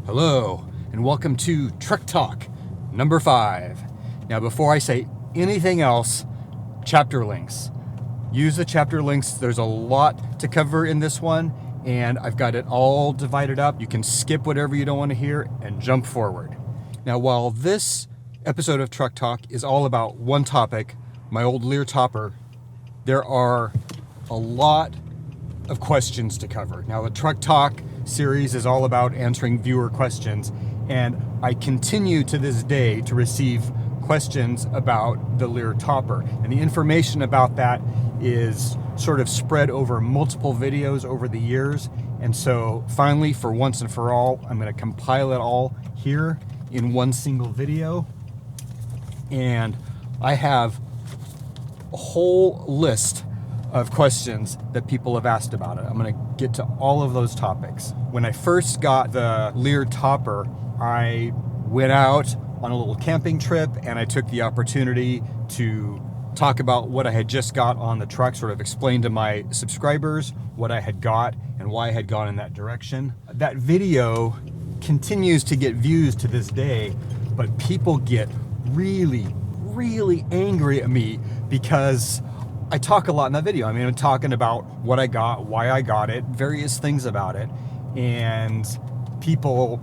Hello, and welcome to Truck Talk number 5. Now, before I say anything else, chapter links. Use the chapter links. There's a lot to cover in this one, and I've got it all divided up. You can skip whatever you don't want to hear and jump forward. Now, while this episode of Truck Talk is all about one topic, my old Leer topper, there are a lot of questions to cover. Now, the Truck Talk series is all about answering viewer questions, and I continue to this day to receive questions about the Leer topper, and the information about that is sort of spread over multiple videos over the years. And so finally, for once and for all, I'm going to compile it all here in one single video, and I have a whole list of questions that people have asked about it. I'm going to get to all of those topics. When I first got the Leer topper, I went out on a little camping trip, and I took the opportunity to talk about what I had just got on the truck, sort of explain to my subscribers what I had got and why I had gone in that direction. That video continues to get views to this day, but people get really angry at me because I talk a lot in that video. I mean, I'm talking about what I got, why I got it, various things about it, and people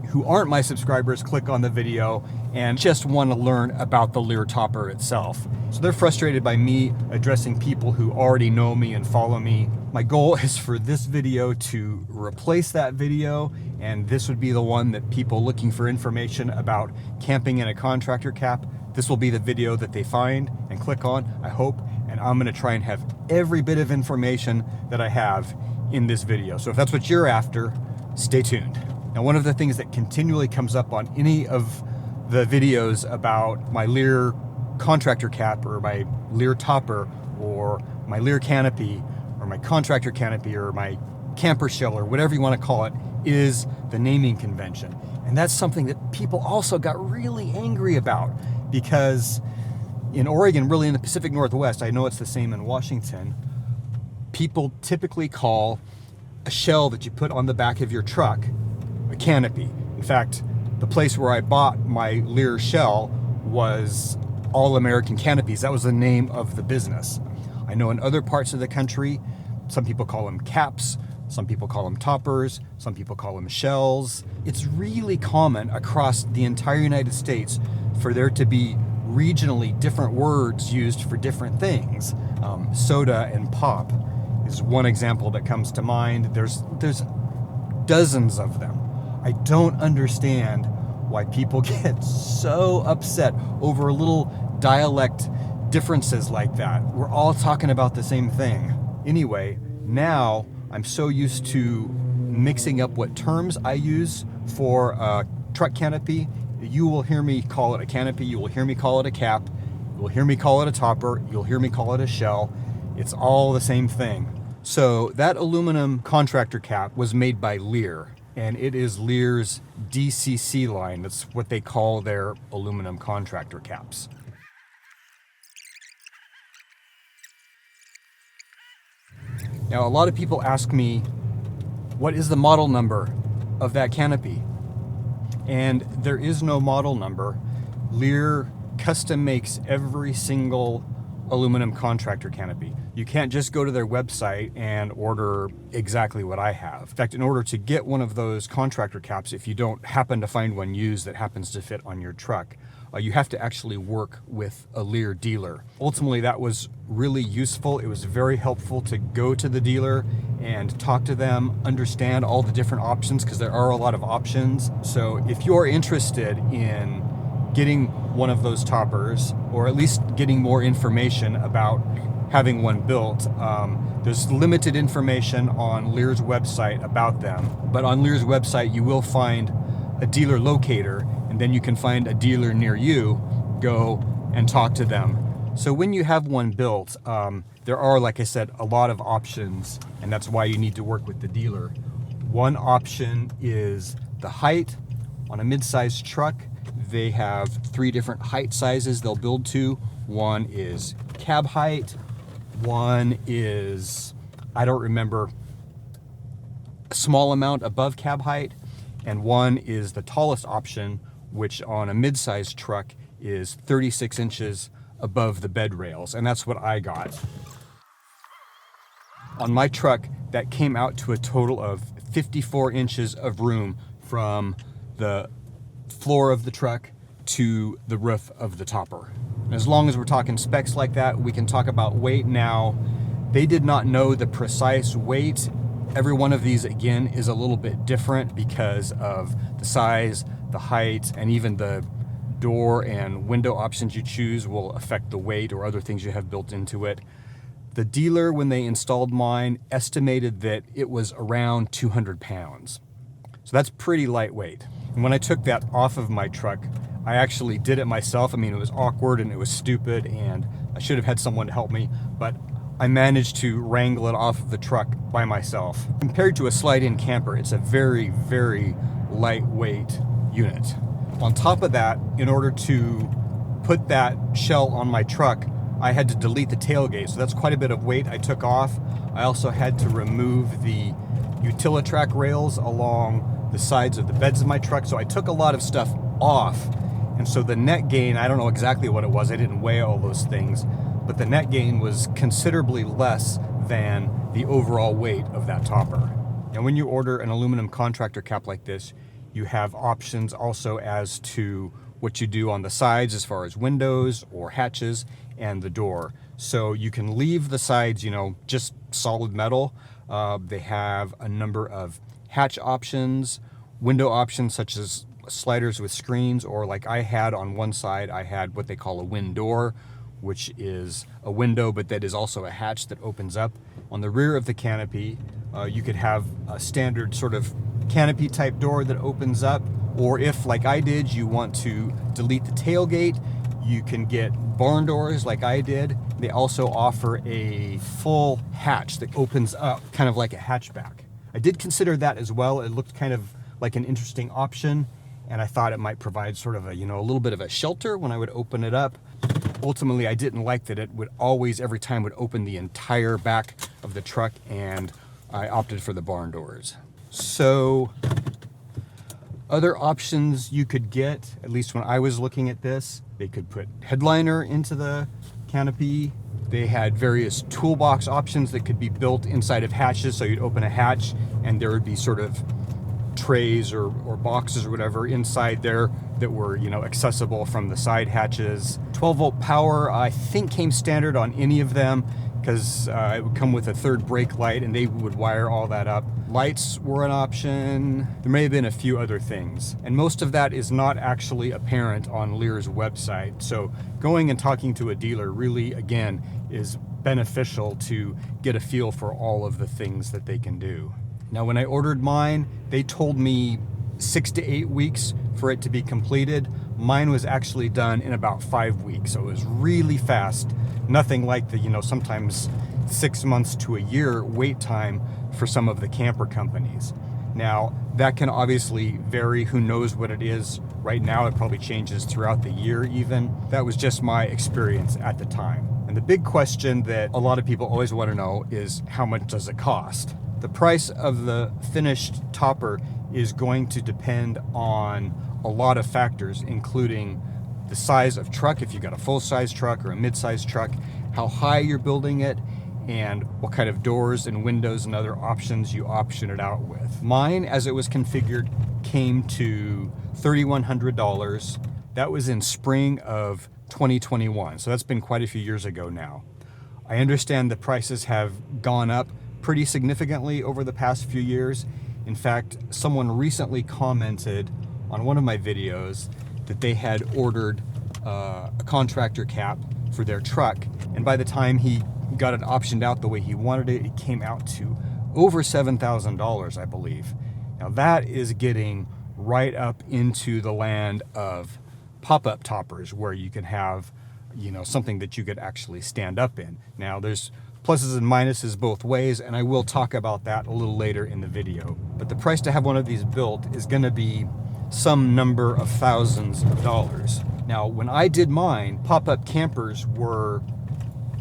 who aren't my subscribers click on the video and just want to learn about the Leer topper itself. So they're frustrated by me addressing people who already know me and follow me. My goal is for this video to replace that video, and this would be the one that people looking for information about camping in a contractor cap, this will be the video that they find and click on, I hope, and I'm going to try and have every bit of information that I have in this video. So if that's what you're after, stay tuned. Now, one of the things that continually comes up on any of the videos about my Leer contractor cap or my Leer topper or my Leer canopy or my contractor canopy or my camper shell or whatever you want to call it is the naming convention. And that's something that people also got really angry about, because in Oregon, really in the Pacific Northwest, I know it's the same in Washington, people typically call a shell that you put on the back of your truck a canopy. In fact, the place where I bought my Leer shell was All American Canopies. That was the name of the business. I know in other parts of the country, some people call them caps, some people call them toppers, some people call them shells. It's really common across the entire United States for there to be regionally different words used for different things. Soda and pop is one example that comes to mind. There's dozens of them. I don't understand why people get so upset over little dialect differences like that. We're all talking about the same thing. Anyway, now I'm so used to mixing up what terms I use for a truck canopy. You will hear me call it a canopy, you will hear me call it a cap, you will hear me call it a topper, you'll hear me call it a shell. It's all the same thing. So that aluminum contractor cap was made by Leer, and it is Leer's DCC line. That's what they call their aluminum contractor caps. Now, a lot of people ask me, what is the model number of that canopy? And there is no model number. Leer custom makes every single aluminum contractor canopy. You can't just go to their website and order exactly what I have. In fact, in order to get one of those contractor caps, if you don't happen to find one used that happens to fit on your truck, you have to actually work with a Leer dealer. Ultimately, that was really useful. It was very helpful to go to the dealer and talk to them, understand all the different options, because there are a lot of options. So if you're interested in getting one of those toppers, or at least getting more information about having one built, there's limited information on Leer's website about them. But on Leer's website, you will find a dealer locator, and then you can find a dealer near you, go and talk to them. So when you have one built, there are, like I said, a lot of options, and that's why you need to work with the dealer. One option is the height. On a mid-sized truck, they have 3 different height sizes they'll build to. One is cab height, one is, I don't remember, a small amount above cab height, and one is the tallest option, which on a mid-sized truck is 36 inches above the bed rails, and that's what I got. On my truck, that came out to a total of 54 inches of room from the floor of the truck to the roof of the topper. And as long as we're talking specs like that, we can talk about weight now. They did not know the precise weight. Every one of these, again, is a little bit different because of the size, the height, and even the door and window options you choose will affect the weight or other things you have built into it. The dealer, when they installed mine, estimated that it was around 200 pounds. So that's pretty lightweight. And when I took that off of my truck, I actually did it myself. I mean, it was awkward and it was stupid and I should have had someone to help me, but I managed to wrangle it off of the truck by myself. Compared to a slide-in camper, it's a very, very lightweight unit. On top of that, in order to put that shell on my truck, I had to delete the tailgate, so that's quite a bit of weight I took off. I also had to remove the Utilitrack rails along the sides of the beds of my truck, so I took a lot of stuff off. And so the net gain, I don't know exactly what it was, I didn't weigh all those things, but the net gain was considerably less than the overall weight of that topper. And when you order an aluminum contractor cap like this, you have options also as to what you do on the sides as far as windows or hatches and the door. So you can leave the sides, just solid metal. They have a number of hatch options, window options such as sliders with screens, or like I had on one side, I had what they call a wind door, which is a window, but that is also a hatch that opens up. On the rear of the canopy, you could have a standard sort of canopy type door that opens up, or if, like I did, you want to delete the tailgate, you can get barn doors like I did. They also offer a full hatch that opens up, kind of like a hatchback. I did consider that as well. It looked kind of like an interesting option, and I thought it might provide sort of a little bit of a shelter when I would open it up. Ultimately, I didn't like that it would always, every time, would open the entire back of the truck, and I opted for the barn doors. So other options you could get, at least when I was looking at this, they could put headliner into the canopy. They had various toolbox options that could be built inside of hatches, so you'd open a hatch and there would be sort of trays or boxes or whatever inside there that were accessible from the side hatches. 12-volt power, I think, came standard on any of them because it would come with a third brake light and they would wire all that up. Lights were an option. There may have been a few other things, and most of that is not actually apparent on Leer's website. So going and talking to a dealer really, again, is beneficial to get a feel for all of the things that they can do. Now, when I ordered mine, they told me 6 to 8 weeks for it to be completed. Mine was actually done in about 5 weeks, so it was really fast. Nothing like the, sometimes 6 months to a year wait time for some of the camper companies. Now, that can obviously vary. Who knows what it is right now? It probably changes throughout the year even. That was just my experience at the time. And the big question that a lot of people always want to know is, how much does it cost? The price of the finished topper is going to depend on a lot of factors, including the size of truck, if you've got a full-size truck or a mid-size truck, how high you're building it, and what kind of doors and windows and other options you option it out with. Mine, as it was configured, came to $3,100. That was in spring of 2021, so that's been quite a few years ago now. I understand the prices have gone up pretty significantly over the past few years. In fact, someone recently commented on one of my videos that they had ordered a contractor cap for their truck, and by the time he got it optioned out the way he wanted it, it came out to over $7,000, I believe. Now that is getting right up into the land of pop-up toppers, where you can have, something that you could actually stand up in. Now there's pluses and minuses both ways, and I will talk about that a little later in the video. But the price to have one of these built is going to be some number of thousands of dollars. Now, when I did mine, pop-up campers were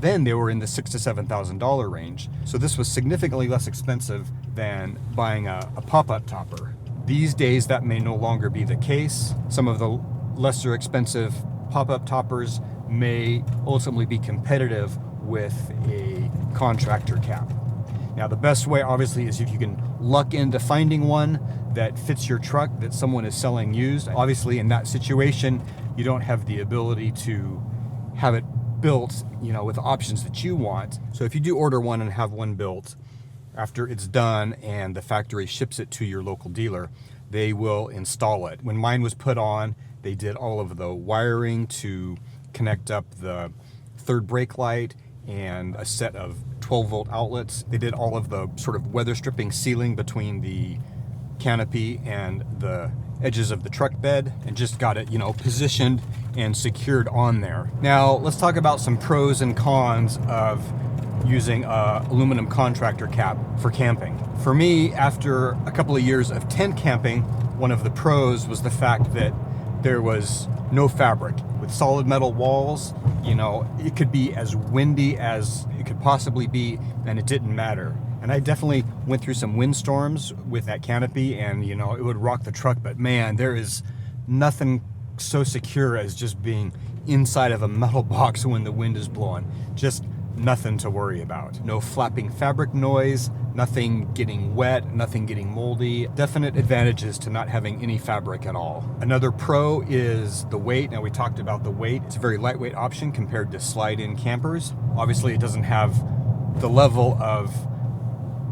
in the $6,000 to $7,000 range. So this was significantly less expensive than buying a pop-up topper. These days that may no longer be the case. Some of the lesser expensive pop-up toppers may ultimately be competitive with a contractor cap. Now the best way obviously is if you can luck into finding one that fits your truck that someone is selling used. Obviously in that situation, you don't have the ability to have it built, with options that you want. So if you do order one and have one built, after it's done and the factory ships it to your local dealer, they will install it. When mine was put on, they did all of the wiring to connect up the third brake light and a set of 12-volt outlets. They did all of the sort of weather stripping sealing between the canopy and the edges of the truck bed and just got it, positioned and secured on there. Now, let's talk about some pros and cons of using a aluminum contractor cap for camping. For me, after a couple of years of tent camping, one of the pros was the fact that there was no fabric. With solid metal walls, it could be as windy as it could possibly be, and it didn't matter. And I definitely went through some windstorms with that canopy, and it would rock the truck, but man, there is nothing so secure as just being inside of a metal box when the wind is blowing. Just nothing to worry about. No flapping fabric noise, nothing getting wet, nothing getting moldy. Definite advantages to not having any fabric at all. Another pro is the weight. Now we talked about the weight. It's a very lightweight option compared to slide-in campers. Obviously it doesn't have the level of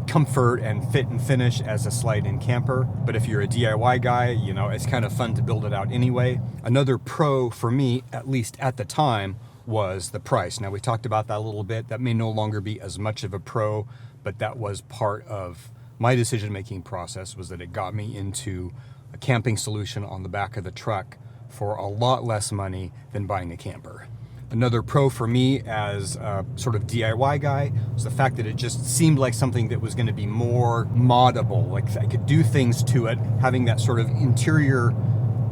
comfort and fit and finish as a slide-in camper, but if you're a DIY guy, it's kind of fun to build it out anyway. Another pro for me, at least at the time, was the price. Now we talked about that a little bit. That may no longer be as much of a pro, but that was part of my decision-making process, was that it got me into a camping solution on the back of the truck for a lot less money than buying a camper. Another pro for me as a sort of DIY guy was the fact that it just seemed like something that was going to be more moddable. Like I could do things to it, having that sort of interior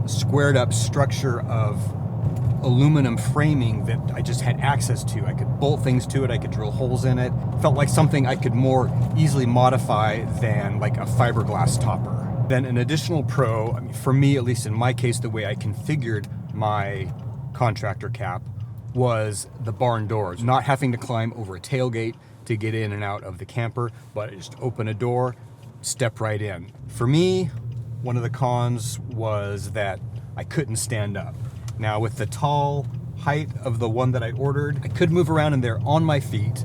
squared up structure of aluminum framing that I just had access to. I could bolt things to it, I could drill holes in it. Felt like something I could more easily modify than like a fiberglass topper. Then an additional pro, for me, at least in my case, the way I configured my contractor cap was the barn doors. Not having to climb over a tailgate to get in and out of the camper, but just open a door, step right in. For me, one of the cons was that I couldn't stand up. Now with the tall height of the one that I ordered, I could move around in there on my feet.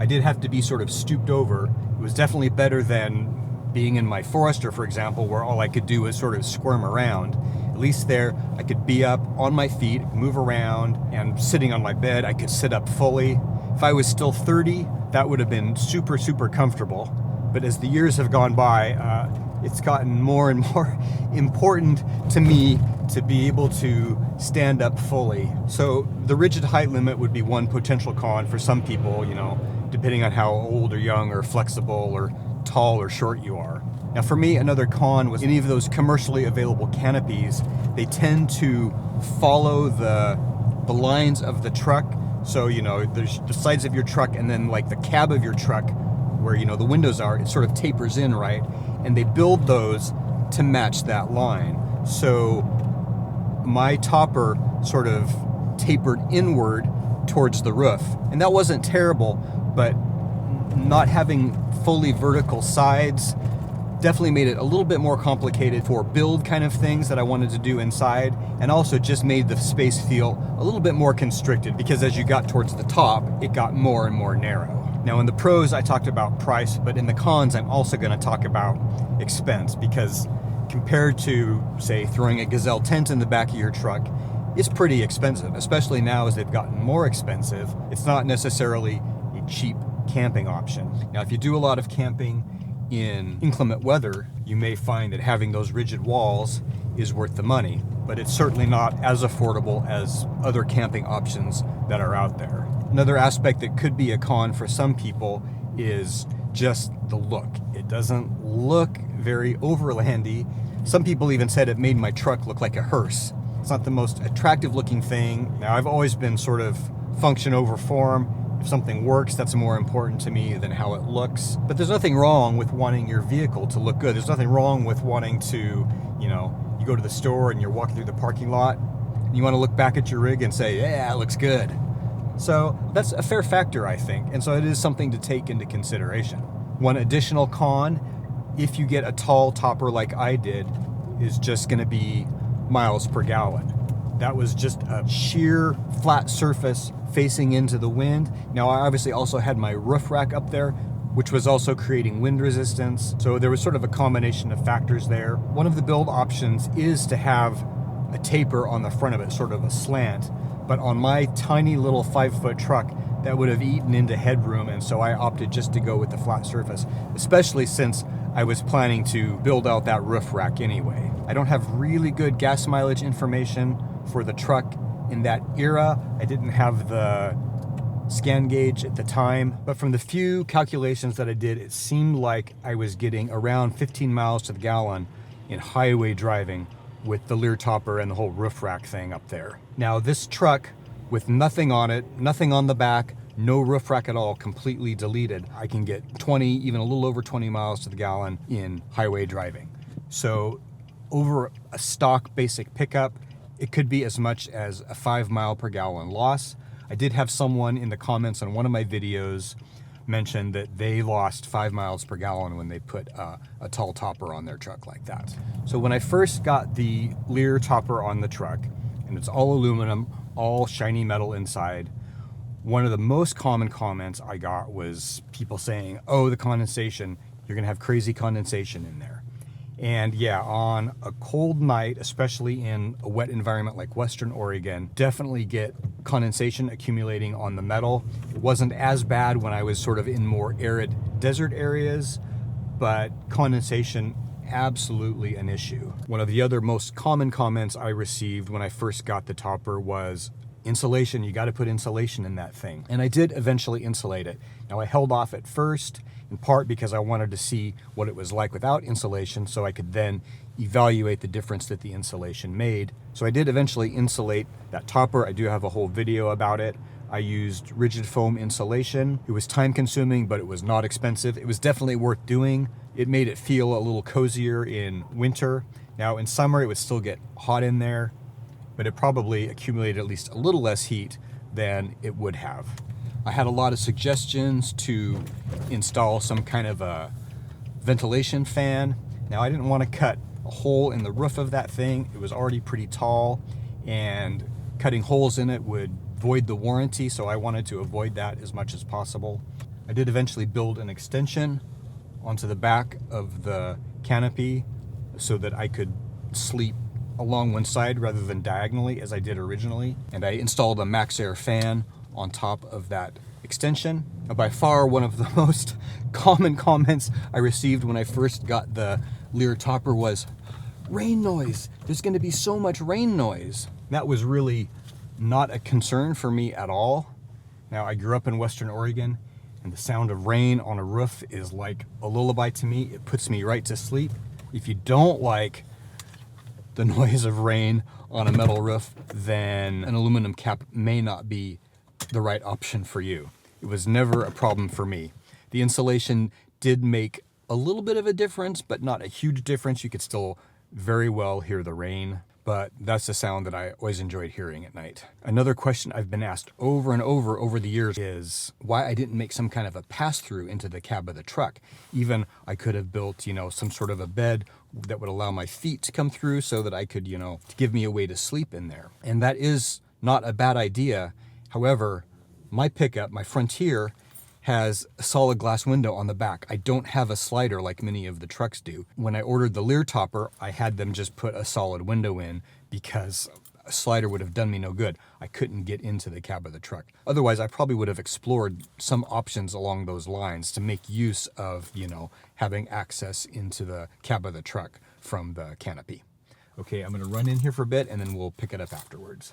I did have to be sort of stooped over. It was definitely better than being in my Forester, for example, where all I could do was sort of squirm around. At least there, I could be up on my feet, move around, and sitting on my bed, I could sit up fully. If I was still 30, that would have been super, super comfortable. But as the years have gone by, it's gotten more and more important to me to be able to stand up fully. So the rigid height limit would be one potential con for some people, depending on how old or young or flexible or tall or short you are. Now for me, another con was any of those commercially available canopies, they tend to follow the lines of the truck. So, there's the sides of your truck and then like the cab of your truck where, the windows are, it sort of tapers in, right? And they build those to match that line. So my topper sort of tapered inward towards the roof. And that wasn't terrible, but not having fully vertical sides definitely made it a little bit more complicated for build kind of things that I wanted to do inside, and also just made the space feel a little bit more constricted because as you got towards the top, it got more and more narrow. Now in the pros, I talked about price, but in the cons, I'm also going to talk about expense, because compared to, say, throwing a Gazelle tent in the back of your truck, it's pretty expensive, especially now as they've gotten more expensive. It's not necessarily a cheap camping option. Now, if you do a lot of camping in inclement weather, you may find that having those rigid walls is worth the money, but it's certainly not as affordable as other camping options that are out there. Another aspect that could be a con for some people is just the look. It doesn't look very overlandy. Some people even said it made my truck look like a hearse. It's not the most attractive looking thing. Now, I've always been sort of function over form, If something works, that's more important to me than how it looks. But there's nothing wrong with wanting your vehicle to look good. There's nothing wrong with wanting to, you go to the store and you're walking through the parking lot and you want to look back at your rig and say, yeah, it looks good. So that's a fair factor, I think. And so it is something to take into consideration. One additional con, if you get a tall topper like I did, is just going to be miles per gallon. That was just a sheer flat surface facing into the wind. Now, I obviously also had my roof rack up there, which was also creating wind resistance. So there was sort of a combination of factors there. One of the build options is to have a taper on the front of it, sort of a slant. But on my tiny little 5-foot truck, that would have eaten into headroom, and so I opted just to go with the flat surface, especially since I was planning to build out that roof rack anyway. I don't have really good gas mileage information for the truck in that era. I didn't have the scan gauge at the time, but from the few calculations that I did, it seemed like I was getting around 15 miles to the gallon in highway driving with the Leer topper and the whole roof rack thing up there. Now this truck, with nothing on it, nothing on the back, no roof rack at all, completely deleted, I can get 20, even a little over 20 miles to the gallon in highway driving. So over a stock basic pickup, it could be as much as a 5 mile per gallon loss. I did have someone in the comments on one of my videos mention that they lost 5 miles per gallon when they put a tall topper on their truck like that. So when I first got the Leer topper on the truck, and it's all aluminum, all shiny metal inside, one of the most common comments I got was people saying, oh, the condensation, you're gonna have crazy condensation in there. And yeah, on a cold night, especially in a wet environment like Western Oregon, definitely get condensation accumulating on the metal. It wasn't as bad when I was sort of in more arid desert areas, but condensation, absolutely an issue. One of the other most common comments I received when I first got the topper was, insulation, you gotta put insulation in that thing. And I did eventually insulate it. Now I held off at first, in part because I wanted to see what it was like without insulation so I could then evaluate the difference that the insulation made. So I did eventually insulate that topper. I do have a whole video about it. I used rigid foam insulation. It was time consuming, but it was not expensive. It was definitely worth doing. It made it feel a little cozier in winter. Now in summer it would still get hot in there, but it probably accumulated at least a little less heat than it would have. I had a lot of suggestions to install some kind of a ventilation fan. Now I didn't want to cut a hole in the roof of that thing. It was already pretty tall, and cutting holes in it would void the warranty, so I wanted to avoid that as much as possible. I did eventually build an extension onto the back of the canopy so that I could sleep along one side rather than diagonally as I did originally. And I installed a max air fan on top of that extension. Now, by far one of the most common comments I received when I first got the Leer topper was, rain noise, there's going to be so much rain noise. That was really not a concern for me at all. Now, I grew up in Western Oregon, and the sound of rain on a roof is like a lullaby to me. It puts me right to sleep. If you don't like the noise of rain on a metal roof, then an aluminum cap may not be the right option for you. It was never a problem for me. The insulation did make a little bit of a difference, but not a huge difference. You could still very well hear the rain, but that's the sound that I always enjoyed hearing at night. Another question I've been asked over and over the years is why I didn't make some kind of a pass-through into the cab of the truck. Even I could have built, some sort of a bed that would allow my feet to come through so that I could, to give me a way to sleep in there. And that is not a bad idea. However, my pickup, my Frontier, has a solid glass window on the back. I don't have a slider like many of the trucks do. When I ordered the Leer topper, I had them just put a solid window in because a slider would have done me no good. I couldn't get into the cab of the truck. Otherwise, I probably would have explored some options along those lines to make use of, having access into the cab of the truck from the canopy. Okay, I'm gonna run in here for a bit and then we'll pick it up afterwards.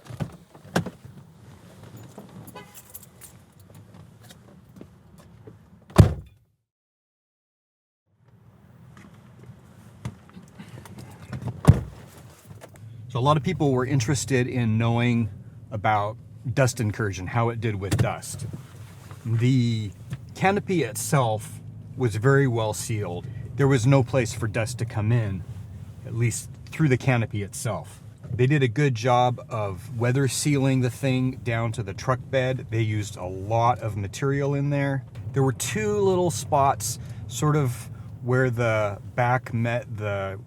So a lot of people were interested in knowing about dust incursion, how it did with dust. The canopy itself was very well sealed. There was no place for dust to come in, at least through the canopy itself. They did a good job of weather sealing the thing down to the truck bed. They used a lot of material in there. There were two little spots sort of where the back met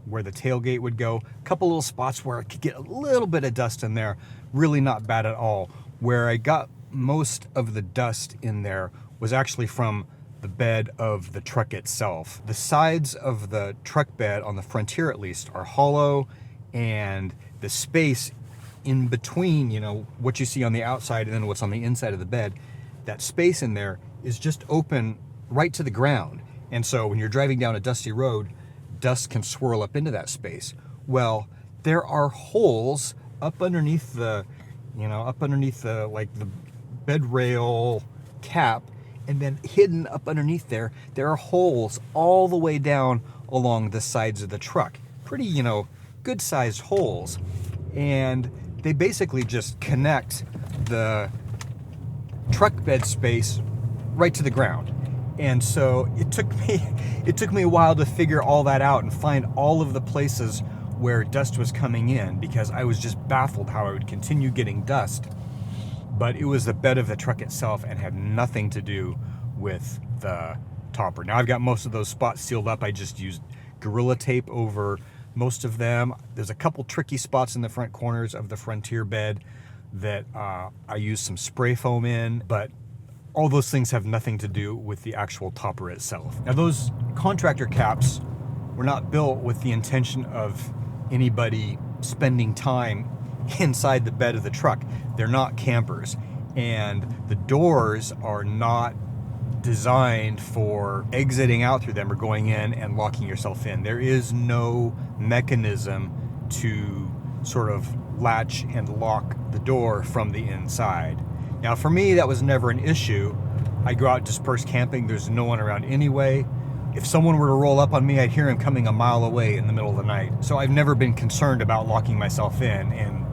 where the tailgate would go. A couple little spots where I could get a little bit of dust in there. Really not bad at all. Where I got most of the dust in there was actually from the bed of the truck itself. The sides of the truck bed, on the Frontier at least, are hollow, and the space in between, you know, what you see on the outside and then what's on the inside of the bed, that space in there is just open right to the ground. And so when you're driving down a dusty road, dust can swirl up into that space. Well, there are holes up underneath the, like the bed rail cap, and then hidden up underneath there are holes all the way down along the sides of the truck. Pretty, good sized holes. And they basically just connect the truck bed space right to the ground. And so it took me a while to figure all that out and find all of the places where dust was coming in, because I was just baffled how I would continue getting dust. But it was the bed of the truck itself and had nothing to do with the topper. Now I've got most of those spots sealed up. I just used Gorilla Tape over most of them. There's a couple tricky spots in the front corners of the Frontier bed that I used some spray foam in, but all those things have nothing to do with the actual topper itself. Now those contractor caps were not built with the intention of anybody spending time inside the bed of the truck. They're not campers, and the doors are not designed for exiting out through them or going in and locking yourself in. There is no mechanism to sort of latch and lock the door from the inside. Now for me, that was never an issue. I go out dispersed camping, there's no one around anyway. If someone were to roll up on me, I'd hear him coming a mile away in the middle of the night. So I've never been concerned about locking myself in. And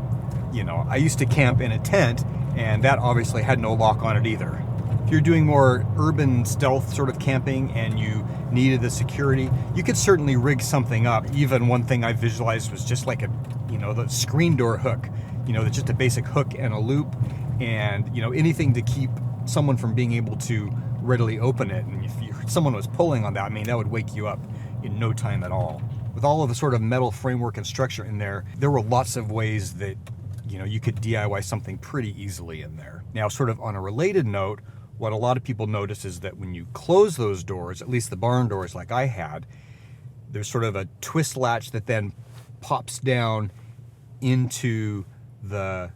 I used to camp in a tent, and that obviously had no lock on it either. If you're doing more urban stealth sort of camping and you needed the security, you could certainly rig something up. Even one thing I visualized was just like the screen door hook, that's just a basic hook and a loop, and anything to keep someone from being able to readily open it. And if someone was pulling on that, that would wake you up in no time at all. With all of the sort of metal framework and structure in there were lots of ways that you could DIY something pretty easily in there. Now, sort of on a related note, what a lot of people notice is that when you close those doors, at least the barn doors like I had, there's sort of a twist latch that then pops down into the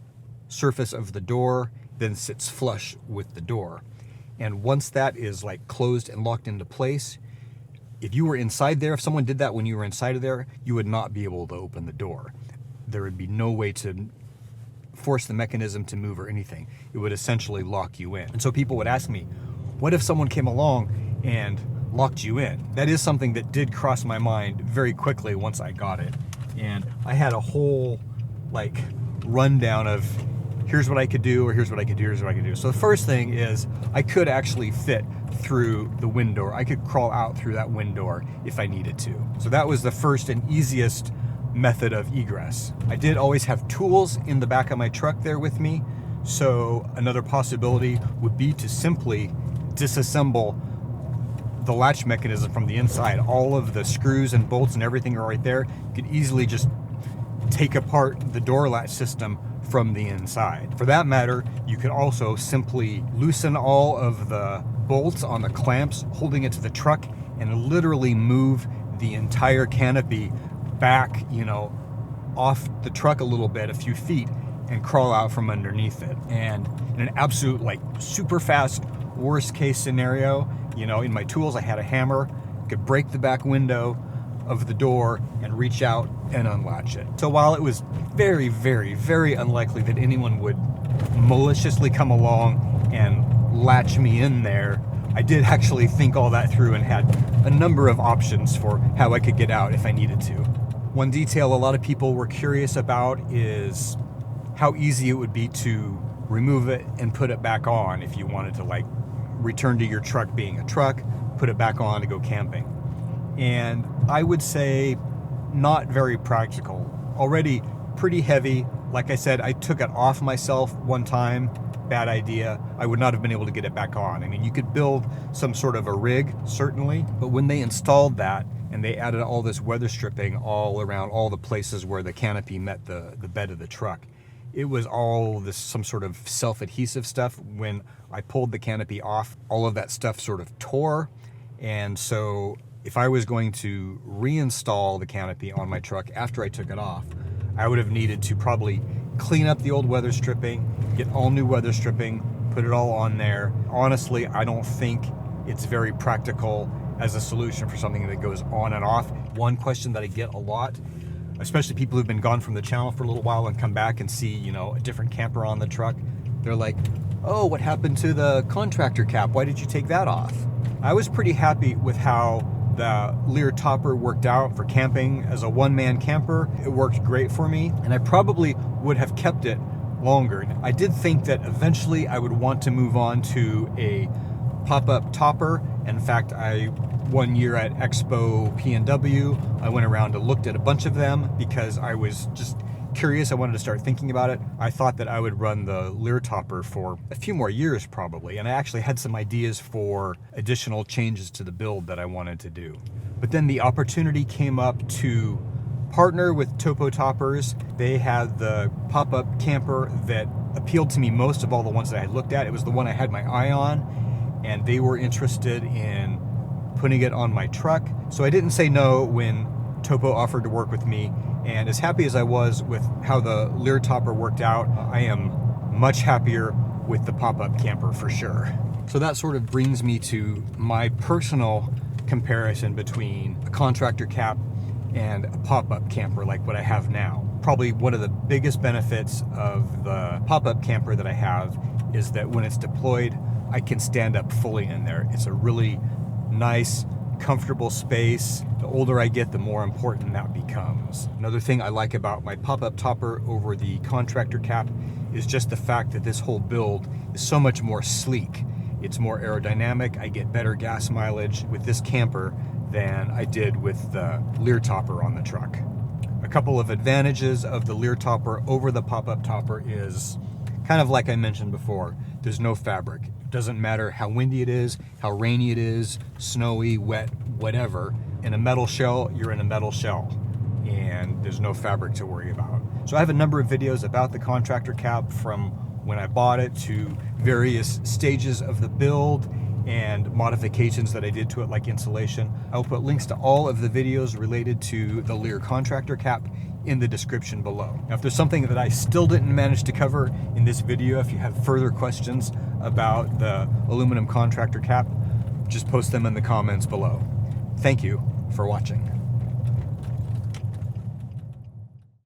surface of the door, then sits flush with the door. And once that is like closed and locked into place, if you were inside there, if someone did that when you were inside of there, you would not be able to open the door. There would be no way to force the mechanism to move or anything. It would essentially lock you in. And so people would ask me, what if someone came along and locked you in? That is something that did cross my mind very quickly once I got it. And I had a whole rundown of here's what I could do, or here's what I could do, here's what I could do. So the first thing is I could actually fit through the window. I could crawl out through that window if I needed to. So that was the first and easiest method of egress. I did always have tools in the back of my truck there with me. So another possibility would be to simply disassemble the latch mechanism from the inside. All of the screws and bolts and everything are right there. You could easily just take apart the door latch system from the inside. For that matter, you could also simply loosen all of the bolts on the clamps holding it to the truck and literally move the entire canopy back, off the truck a little bit, a few feet, and crawl out from underneath it. And in an absolute super fast worst case scenario, in my tools I had a hammer, could break the back window of the door and reach out and unlatch it. So while it was very, very, very unlikely that anyone would maliciously come along and latch me in there, I did actually think all that through and had a number of options for how I could get out if I needed to. One detail a lot of people were curious about is how easy it would be to remove it and put it back on if you wanted to return to your truck being a truck, put it back on to go camping. And I would say not very practical. Already pretty heavy. Like I said, I took it off myself one time. Bad idea. I would not have been able to get it back on. I mean, you could build some sort of a rig, certainly, but when they installed that and they added all this weather stripping all around all the places where the canopy met the bed of the truck, it was all this some sort of self-adhesive stuff. When I pulled the canopy off, all of that stuff sort of tore. And so if I was going to reinstall the canopy on my truck after I took it off, I would have needed to probably clean up the old weather stripping, get all new weather stripping, put it all on there. Honestly, I don't think it's very practical as a solution for something that goes on and off. One question that I get a lot, especially people who've been gone from the channel for a little while and come back and see, you know, a different camper on the truck, they're like, oh, what happened to the contractor cap? Why did you take that off? I was pretty happy with how the Leer topper worked out for camping. As a one-man camper, it worked great for me, and I probably would have kept it longer. I did think that eventually I would want to move on to a pop-up topper. In fact, one year at Expo PNW, I went around and looked at a bunch of them because I was just curious. I wanted to start thinking about it. I thought that I would run the Leer topper for a few more years probably, and I actually had some ideas for additional changes to the build that I wanted to do. But then the opportunity came up to partner with Topo Toppers. They had the pop-up camper that appealed to me most of all the ones that I had looked at. It was the one I had my eye on, and they were interested in putting it on my truck. So I didn't say no when Topo offered to work with me. And as happy as I was with how the Leer topper worked out, I am much happier with the pop-up camper for sure. So that sort of brings me to my personal comparison between a contractor cap and a pop-up camper like what I have now. Probably one of the biggest benefits of the pop-up camper that I have is that when it's deployed, I can stand up fully in there. It's a really nice, comfortable space. The older I get, the more important that becomes. Another thing I like about my pop-up topper over the contractor cap is just the fact that this whole build is so much more sleek. It's more aerodynamic. I get better gas mileage with this camper than I did with the Leer topper on the truck. A couple of advantages of the Leer topper over the pop-up topper is kind of like I mentioned before, there's no fabric. It doesn't matter how windy it is, how rainy it is, snowy, wet, whatever. In a metal shell, you're in a metal shell, and there's no fabric to worry about. So I have a number of videos about the contractor cap from when I bought it to various stages of the build and modifications that I did to it, like insulation. I'll put links to all of the videos related to the Leer contractor cap in the description below. Now, if there's something that I still didn't manage to cover in this video, if you have further questions about the aluminum contractor cap, just post them in the comments below. Thank you for watching.